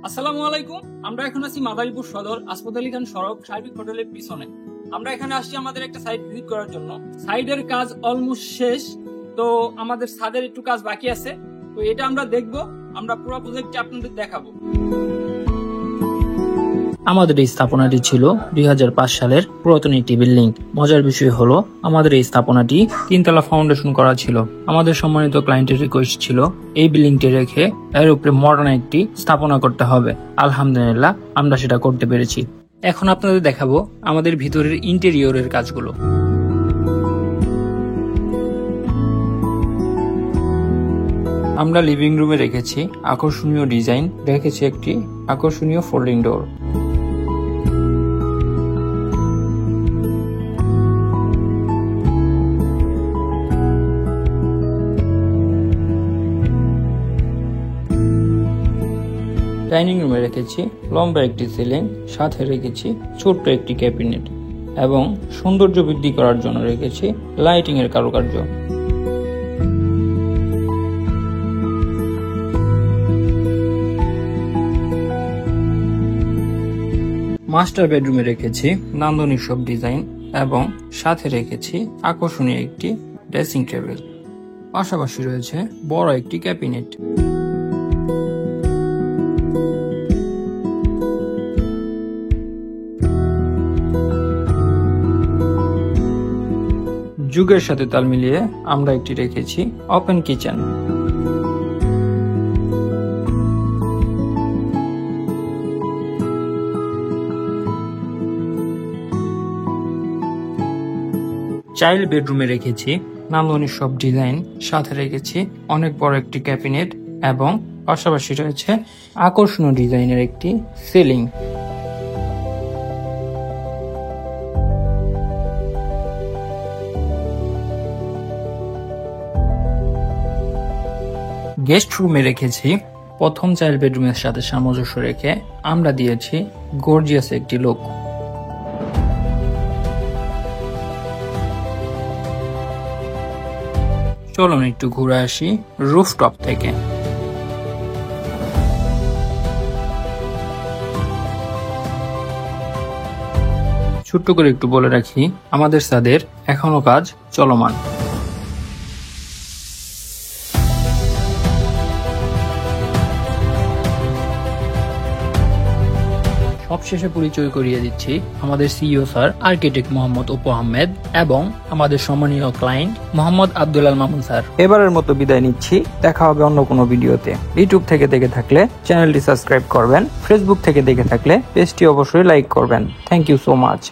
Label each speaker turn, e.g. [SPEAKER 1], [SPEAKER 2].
[SPEAKER 1] আসসালামু আলাইকুম। আমরা এখন আছি মাদারীপুর সদর আসফাত আলী খান সড়ক সার্বিক হোটেলের পিছনে। আমরা এখানে আসছি আমাদের একটা সাইট ভিজিট করার জন্য। সাইটের কাজ অলমোস্ট শেষ, তো আমাদের ছাদের একটু কাজ বাকি আছে, তো এটা আমরা দেখবো। আমরা পুরো প্রজেক্টটি আপনাদের দেখাবো।
[SPEAKER 2] আমাদের এই স্থাপনাটি ছিল 2005 সালের পুরাতন একটি বিল্ডিং। মজার বিষয় হলো আমাদের এই স্থাপনাটি 3 তলা ফাউন্ডেশন করা ছিল। আমাদের সম্মানিত ক্লায়েন্টের রিকোয়েস্ট ছিল এই বিল্ডিংটি রেখে এর উপরে মডার্ন একটি স্থাপনা করতে হবে। আলহামদুলিল্লাহ আমরা সেটা করতে পেরেছি। এখন আপনাদের দেখাবো আমাদের ভিতরের ইন্টেরিয়রের কাজগুলো। আমরা লিভিং রুমে রেখেছি আকর্ষণীয় ডিজাইন, রেখেছি একটি আকর্ষণীয় ফোল্ডিং ডোর। ডাইনিং রুমে রেখেছি লম্বা একটি সিলিং, সাথে রেখেছি ছোট্ট একটি ক্যাবিনেট এবং সৌন্দর্য বৃদ্ধি করার জন্য রেখেছি লাইটিং এর কারুকার্য। মাস্টার বেডরুমে রেখেছি নান্দনিক সব ডিজাইন এবং সাথে রেখেছি আকর্ষণীয় একটি ড্রেসিং টেবিল। পাশাপাশি রয়েছে বড় একটি ক্যাবিনেট। যুগের সাথে তাল মিলিয়ে আমরা একটি রেখেছি ওপেন কিচেন। চাইল্ড বেডরুমে রেখেছি নান্দনিক সব ডিজাইন, সাথে রেখেছি অনেক বড় একটি ক্যাবিনেট এবং পাশাপাশি রয়েছে আকর্ষণীয় ডিজাইনের একটি সিলিং। গেস্ট রুমে রেখেছি প্রথম চাইল্ড বেডরুমের সাথে সামঞ্জস্য রেখে আমরা দিয়েছি গর্জিয়াস একটি লুক। চলুন একটু ঘুরে আসি রুফটপ থেকে। ছোট্ট করে একটু বলে রাখি, আমাদের ছাদের এখনো কাজ চলমান। সবশেষে পরিচয় করিয়ে দিচ্ছি আমাদের CEO sir architect Mohammad Apu Ahmed এবং আমাদের সম্মানীয় ক্লায়েন্ট মোহাম্মদ আব্দুল আল মামুন স্যার। এবারের মতো বিদায় নিচ্ছি, দেখা হবে অন্য কোনো ভিডিওতে। ইউটিউব থেকে দেখে থাকলে চ্যানেলটি সাবস্ক্রাইব করবেন, ফেসবুক থেকে দেখে থাকলে পেজটি অবশ্যই লাইক করবেন। Thank you so much.